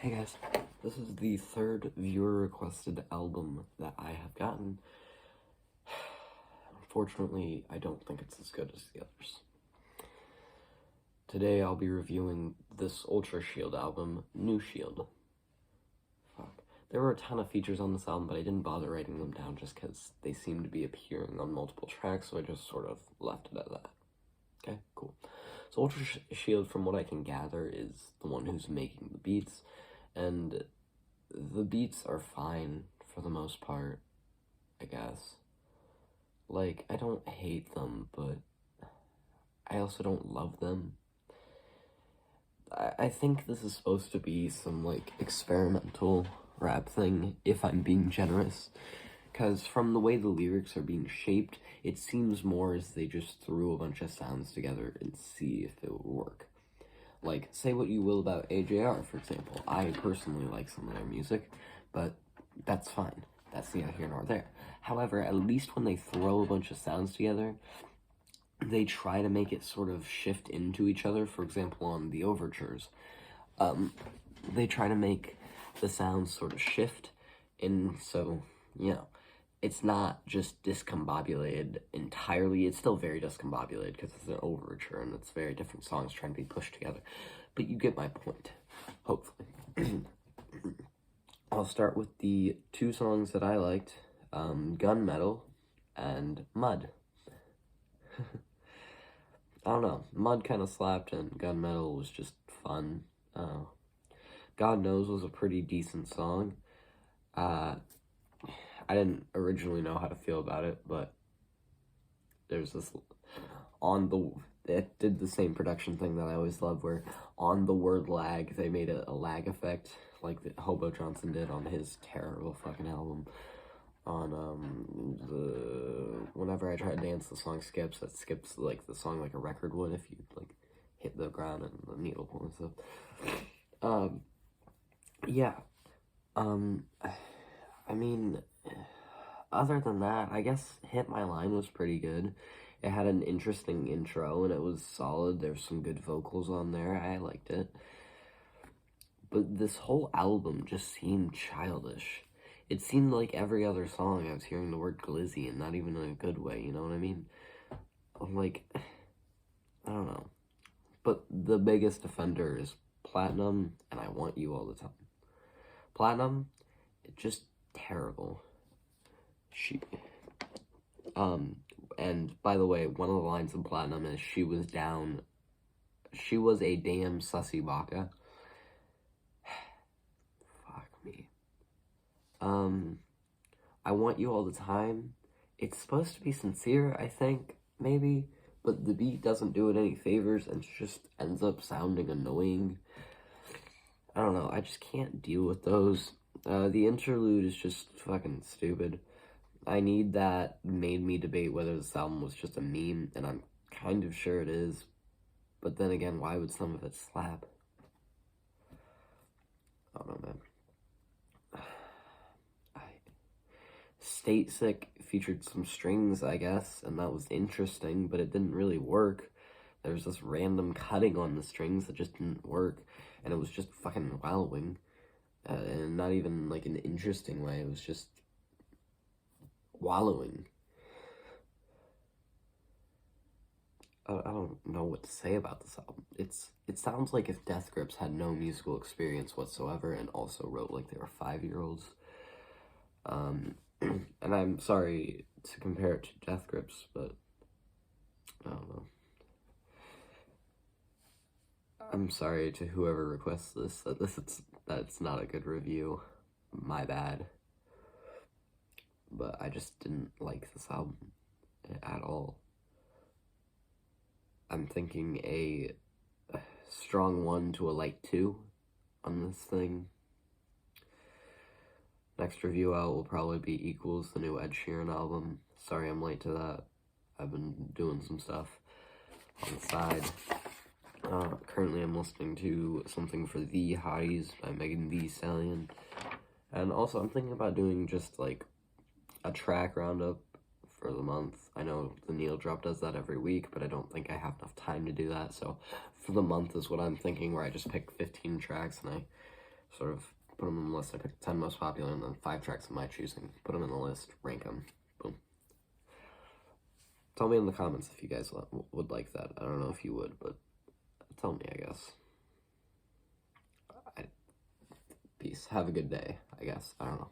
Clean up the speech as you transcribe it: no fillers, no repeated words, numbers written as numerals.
Hey guys, this is the third viewer requested album that I have gotten. Unfortunately, I don't think it's as good as the others. Today I'll be reviewing this Ultra Shield album, New Shield. Fuck. There were a ton of features on this album, but I didn't bother writing them down just because they seemed to be appearing on multiple tracks, so I just sort of left it at that. Okay, cool. So Ultra Shield, from what I can gather, is the one who's making the beats, and the beats are fine for the most part, I guess. Like, I don't hate them, but I also don't love them. I think this is supposed to be some, like, experimental rap thing, if I'm being generous. Because from the way the lyrics are being shaped, it seems more as they just threw a bunch of sounds together and see if it would work. Like, say what you will about AJR, for example. I personally like some of their music, but that's fine. That's neither here nor there. However, at least when they throw a bunch of sounds together, they try to make it sort of shift into each other. For example, on the overtures, they try to make the sounds sort of shift, and so, you know, it's not just discombobulated entirely. It's still very discombobulated because it's an overture and it's very different songs trying to be pushed together. But you get my point, hopefully. I'll start with the two songs that I liked, Gunmetal and Mud. I don't know, Mud kind of slapped and Gunmetal was just fun. God Knows was a pretty decent song. I didn't originally know how to feel about it, but there's this, it did the same production thing that I always love, where on the word lag, they made a lag effect, like Hobo Johnson did on his terrible fucking album. Whenever I try to dance, the song skips. It skips, like, the song like a record would if you, like, hit the ground and the needle points up. Yeah. I mean, other than that, I guess Hit My Line was pretty good. It had an interesting intro, and it was solid. There's some good vocals on there. I liked it. But this whole album just seemed childish. It seemed like every other song I was hearing the word glizzy, and not even in a good way, you know what I mean? Like, I don't know. But the biggest offender is Platinum, and I Want You All the Time. Platinum, it's just terrible. And by the way, one of the lines in Platinum is, she was a damn sussy baka. Fuck me. I Want You All the Time, it's supposed to be sincere, I think, maybe, but the beat doesn't do it any favors, and it just ends up sounding annoying. I don't know, I just can't deal with those. The interlude is just fucking stupid. I Need That made me debate whether this album was just a meme, and I'm kind of sure it is. But then again, why would some of it slap? I don't know, man. STATESICK featured some strings, I guess, and that was interesting, but it didn't really work. There was this random cutting on the strings that just didn't work, and it was just fucking wallowing. And not even, like, an interesting way, it was just wallowing. I don't know what to say about this album. It sounds like if Death Grips had no musical experience whatsoever and also wrote like they were 5-year-olds. And I'm sorry to compare it to Death Grips, but I don't know. I'm sorry to whoever requests this, that's not a good review. My bad. But I just didn't like this album at all. I'm thinking a strong 1 to a light 2 on this thing. Next review out will probably be Equals, the new Ed Sheeran album. Sorry I'm late to that. I've been doing some stuff on the side. Currently I'm listening to something for The Hotties by Megan Thee Stallion. And also I'm thinking about doing just like a track roundup for the month. I know the Needle Drop does that every week, but I don't think I have enough time to do that. So for the month is what I'm thinking, where I just pick 15 tracks and I sort of put them in the list. I picked 10 most popular and then 5 tracks of my choosing. Put them in the list, rank them, boom. Tell me in the comments if you guys would like that. I don't know if you would, but tell me, I guess. Peace. Have a good day, I guess. I don't know.